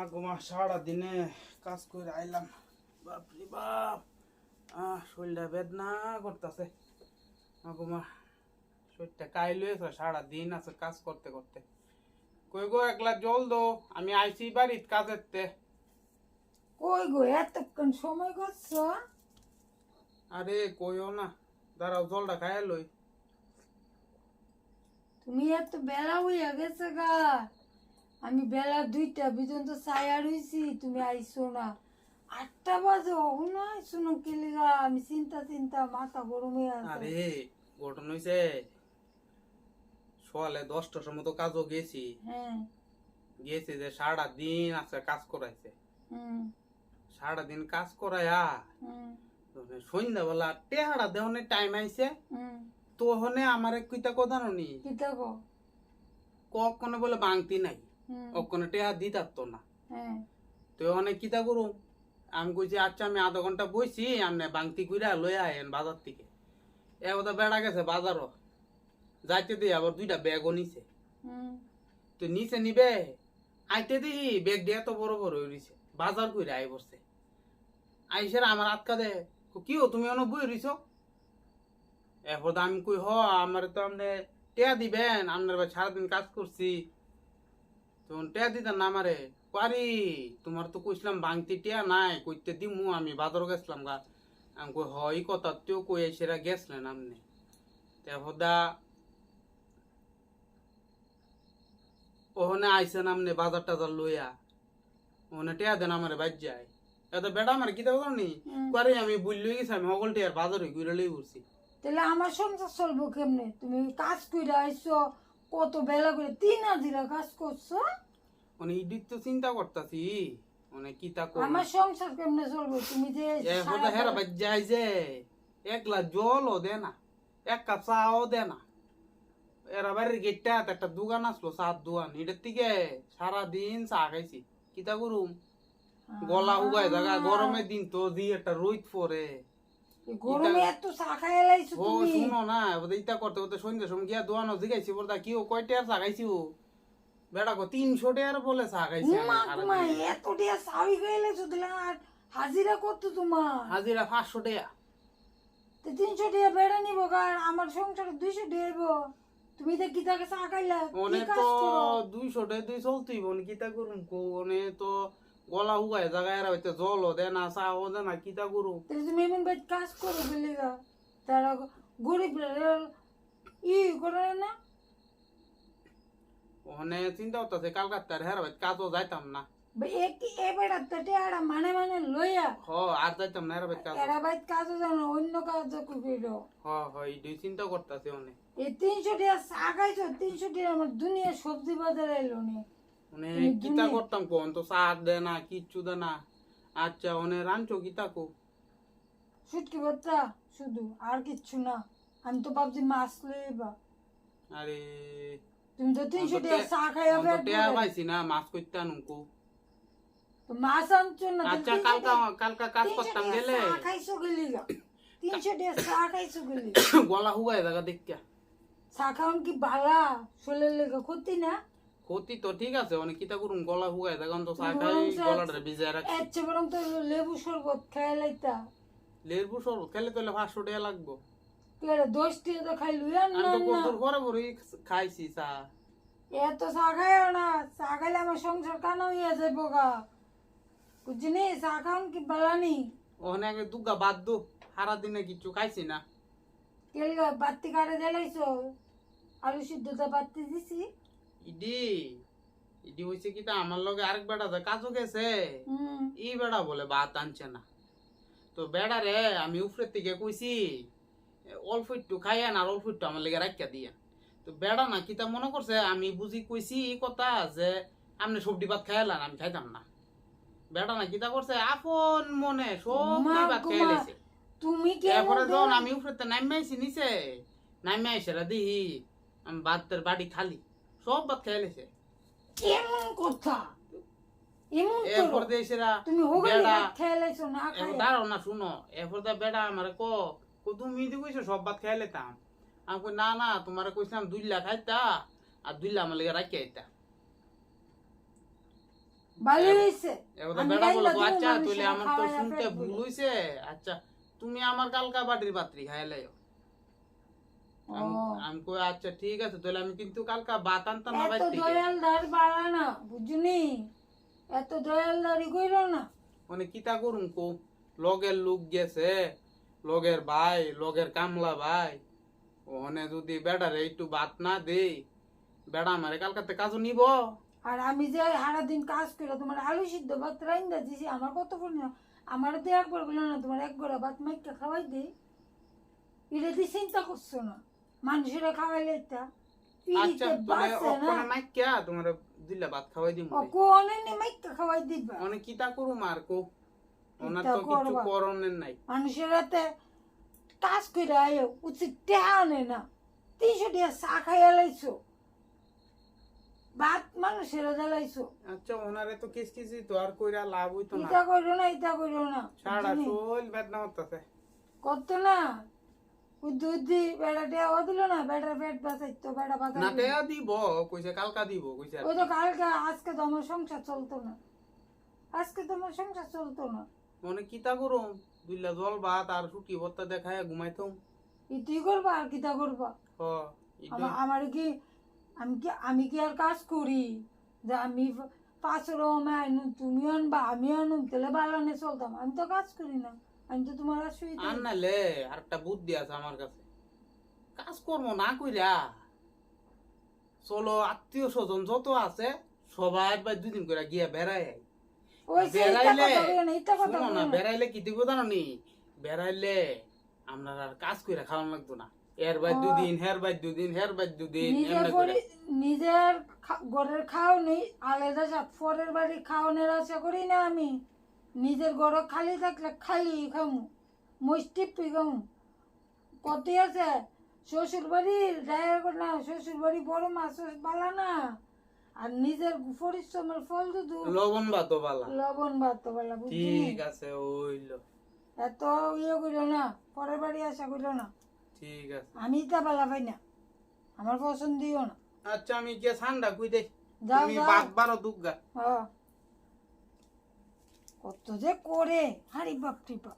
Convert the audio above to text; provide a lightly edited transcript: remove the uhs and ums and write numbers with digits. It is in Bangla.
আগুমা সারাদিনে কাজ করে আইলাম, বাপরে বাপ। শরীরটা বেদনা করতেছে। আগুমা শরীরটা কাইলে সারাদিন আছে কাজ করতে করতে। কই গো একলা জল দো, আমি আইছি বাড়িত কাজেরতে। কই গো এতক্ষণ সময় করছো? আরে কইও না, দাঁড়াও জলটা খাইয়া লই। তুমি এত বেলা হইয়া গেছে গা, আমি বেলা 2টা পর্যন্ত ছায়া রইছি, তুমি আইসো না। 8টা বাজে অহনো আইসো না কেলিগা? আমি চিন্তা মাথা গরম হয়ে আছে। আরে ঘটনা হইছে, সকালে 10টার সময় তো কাজও গেছি। হ্যাঁ। গেছি যে সারাদিন আছে কাজ করাইছে। সারাদিন কাজ করাইয়া সন্ধ্যাবেলা টেহারা দেহনে টাইম আইছে, তো হনে আমার কিতা কথা নি কিতা গো? কখনো বলে বাংতি নাই, কখনো টেহা দিতার না। তো হনে কিতা করুম, আমি কইছি আচ্ছা আমি আধা ঘন্টা বইছি, আমনে বাংতি কইরা লই আইন বাজার থেকে। এ কথা বেড়া গেছে বাজারও যাইতে দিয়ে আবার 2টা ব্যাগও নিছে। তো নিচে নিবে আইতে দিই ব্যাগ দিয়ে এত বড় বড় হয়ে রইছে, বাজার কইরা আই বসছে। আইসার আমার আটকা দে, কি ও তুমি অনেক বই রইছ? এরপর আমি কই হ আমার তো আপনি টেয়া দিবেন, আপনার সারাদিন কাজ করছি, তখন টেয়া দিতেন না আমারে। পারি তোমার তো কইছিলাম বাংতি টেয়া নাই, কইতে দিমু আমি বাজার গেছিলাম গা। আমি কই হ এই কথা তেও কই সেরা গেছিলেন আপনি। এরপর দা ওখানে আইসেন আপনি বাজার টাজার লইয়া, ওখানে টেয়া দেন আমারে বাজ যায়। এত বেটা আমার কিতা করনি পারি আমি বুঝলি গেছি, আমি সকল টেয়ার বাজারে ঘুরে লই উঠছি। তাহলে আমার সংসার চলবো কেমনে? তুমি কাজ করে আইসো কত বেলা করে, 3 হাজিরা কাজ করছো। মানে ইডিট তো চিন্তা করতাছি, মানে কিতা কর আমার সংসার কেমনে চলবো? তুমি যে এ হেরা বাজ যায় যে এক গ্লাস জলও দে না, এক কাপ চাও দে না। এরা বাড়ির গেটটা একটা দোকান আসলো, চার দোকান, এটার থেকে সারাদিন চা খাইছি। কিতা করুম, গলা উগায় জায়গা, গরমের দিন তো দি একটা রোদ পরে। গরমে এত চা খাই লাইছো ও তুমি? শুনো না, ইটা করতে করতে সন্ধ্যে সময় গিয়া দোকানও জিগাইছি বলতা কি ও কয় টাকার চা খাইছি? ও বেটা কো 300 টাকার বলে চা খাইছি। তোমার এত দিয়া চাবি খাই লাইছো, তাহলে আর হাজিরা কত তোমার? হাজিরা 500 টাকা। 300 টাকা বেড়া নিব গা, আর আমার সংসারে 200 টাকা হইব। তুমি তো কি তাকে চা খাইলা? ওনে তো 200 টাকা তুই চলতেই বোন, কিতা করুম কো? ওনে তো গলা উগায় জায়গায় এরা হইতে জলও দে না, চাও দে না, কিতা করুম? তাহলে তুমি এমন বাইত কাজ করো বলে গা, তারা গরিব ই করে না। ওখানে চিন্তা করতেছে কালকাতার হেরা ভাই কাজও যাইতাম না। এবার টেয়ারা মানে মানে লইয়া হ আর যাইতাম না হেরা ভাই কাজ। এরা বাইত কাজও জানো, অন্য কাজ করিল। হ এই দুই চিন্তা করতেছে অনেক। এই 300 টাকা চা খাইছো, 300 টাকা আমার দুনিয়া সবজি বাজার এলো নি। মানে কিতা করতাম কোন তো সার দে না, কিচ্ছু দে না। আচ্ছা ওনে রাঞ্চো কিতা কো? শুটকি ভর্তা শুধু, আর কিচ্ছু না। আমি তো ভাবছি মাছ লইবা। আরে তুমি তো 300 টাকা চা খাইয়া তো টেয়া পাইছি না, মাছ কইতা নুকো। তো মাছ আনছো না? আচ্ছা কালকা কাজ করতাম গেলে চা খাইছো গেলি গা, 300 টাকা চা খাইছো গেলি। গলা হুগায় জায়গা দেখা। চা খাওয়ান কি বালা শরীরের লেগে ক্ষতি না? ক্ষতি তো ঠিক আছে, অনেক কিতা করুম গলা হুগায় জায়গা তো চা খাই গলাটা ভিজায় রাখছি। আচ্ছা বরং তো লেবু শরবত খাই লাইতা। লেবু শরবত খেলে তো 500 টাকা লাগবো। কেরে 10 টাকা তো খাই লইয়া না। আমি তো কত পরে পরে খাইছি চা। এত চা খাইও না, চা খাইলে আমার সংসার কানা হইয়া যাইব গা, বুঝলি? চা খাওয়ান কি বালানি? ওখানে আগে দুগা বাদ দু, সারা দিনে কিছু খাইছি না। কেলিগা বাতি কাটে জ্বালাইছো? আলু সিদ্ধটা বাতি দিছি। ইডি ইডি হইছে কি তা আমার লগে আরেক বেটা যে কাজও গেছে, এই বেটা বলে ভাত আনছে না। তো বেড়া রে আমি উপরের থেকে কইছি অল্প একটু খাইয়েন আর অল্প একটু আমার লেগে রাখিয়া দিয়েন। তো বেড়া না কিতা মনে করছে আমি বুঝি কইছি এই কথা যে আপনি সবজি ভাত খাইলাম, আমি খাইতাম না। বেড়া না কিতা করছে আপন মনে সবজি ভাত খাইয়া লাইছে। তুমি এরপরে যখন আমি উপরে নাইমে আইছি নিচে, নাইমে আইসে দিহি ভাতের বাড়ি খালি, সব ভাত খাইয়া লাইছে। এমন কথা? এমন এরপর দেশেরা তুমি হোগলি ভাত খাইয়া লাইছো না খাইয়া? দাঁড়াও না শুনো, এরপর বেড়া আমারে কো তুমি দি কইছো সব ভাত খাইয়া লাইতাম। আমি কই না না তোমারে কইছিলাম 2 লাখ খাইতা আর 2 লাখ আমার লেগে রাখিয়া আইতা। ভালো হইছে এবার আমি বেড়া বলে রাইন্দা আচ্ছা দিমু, তুইলে মানুষেরা আমার তো খাওয়াইয়া শুনতে পেট ভুল ভরে। হইছে আচ্ছা তুমি আমার কালকা বাটির পাত্রী খাইলাইও ও, আমি কই আচ্ছা ঠিক আছে তাহলে আমি কিন্তু কালকা ভাত আনতাম না এত বাইর থেকে দয়ালদার বাড়া না বুঝুনি, এত দয়ালদারি কইরো না। মানে কিতা করুম কো লগের লোক গেছে লগের ভাই লগের কামলা ভাই ওখানে যদি বেড়ারে একটু ভাত না দেই বেড়া আমারে কালকাতে কাজও নিব আর আমি যে সারাদিন কাজ করে তোমার আলু সিদ্ধ ভাত রাইন্দা দিছি, আমার কত পড়ি না, আমার তো একবার বললো না তোমার এক গড়া ভাত মাইকা খাওয়াই দে, এটা দিয়ে চিন্তা করছো না, মানুষেরা খাওয়াইলে এটা আচ্ছা পিড়িতে তুমি বাঁচে না, ওখানে মাইকা তোমার দিলে ভাত খাওয়াই দিম অকো অনেক মাইকা খাওয়াই দিবা, মানে কিতা করুম আর কো ওনার কিতা তো কিছু করবা? করণের নাই মানুষেরা তে কাজ করে আয়ো উচিত টেহা আনে না, 300 টাকা চা খাইয়া লাইছো, ভাত মানুষেরা জ্বালাইছো, আচ্ছা ওনারে তো কিসি তো আর কইরা লাভ হইতো না ইটা করো না, ইটা করো না, সারা বুঝলি? শোল বেদনা হতাছে করতো না, ওই দুধ দি বেড়া টেয়া দিল না, বেড়ার পেট বাঁচাইতো, বেড়া বাঁচা না টেয়া দিব কইছে কালকা দিব কইছে আর ওই কি। তো কালকে আজকে তো আমার সংসার চলতো না, আজকে তো আমার সংসার চলতো না, মানে কিতা করুম দুইলা জল ভাত আর সুটি ভর্তা দেখায় ঘুমাইতাম ইতুই করবা আর কিতা করবা, হ ইডো আমার কি আমি কি আর কাজ করি যে আমি 5 রকম আনুম তুমি আনবা আমি আনুম তাহলে বালানে চলতাম, আমি তো কাজ করি না, আমি তো তোমার অসুবিধা আর নালে আরেকটা বুদ্ধি আছে আমার কাছে কাজ কর্ম না কইরা চলো আত্মীয় স্বজন যত আছে সবাই একবার দুদিন করে গিয়া বেড়ায় আই। ওই যে ইটা বেড়াইলে কথা কইও না, ইটা কথা শুনো না কইও না। বেড়াইলে কি দিব জানো নি বেড়াইলে আপনার আর কাজ কইরা খাওয়ান লাগতো না এর বাই দুদিন হের বাই দুদিন হের বাই দুদিন এমনি করে নিজের ঘরের খাও নেই আলাদা জাত পরের বাড়ি খাওয়ানোর আশা করি না আমি, নিজের ঘর খালি থাকলে খালি খামু মুষ্টি খামু, কত আছে শ্বশুর বাড়ির ড্রাইভার না, শ্বশুর বাড়ি বড় মাছ বালা না, আর নিজের পরিশ্রমের ফল দুধু লবণ ভাত বালা লবণ ভাত বলা বুঝলি, ঠিক আছে ওইলো এত ইয়ে করিল না, পরের বাড়ি আশা করিল না, ঠিক আছে আমি তা বালা পাই না, আমার পছন্দ দিও না, আচ্ছা আমি কে ঠান্ডা কই দে যাও তুমি যাও। বাদ বারো দুগা কত যে করে হারি বাপ টিপা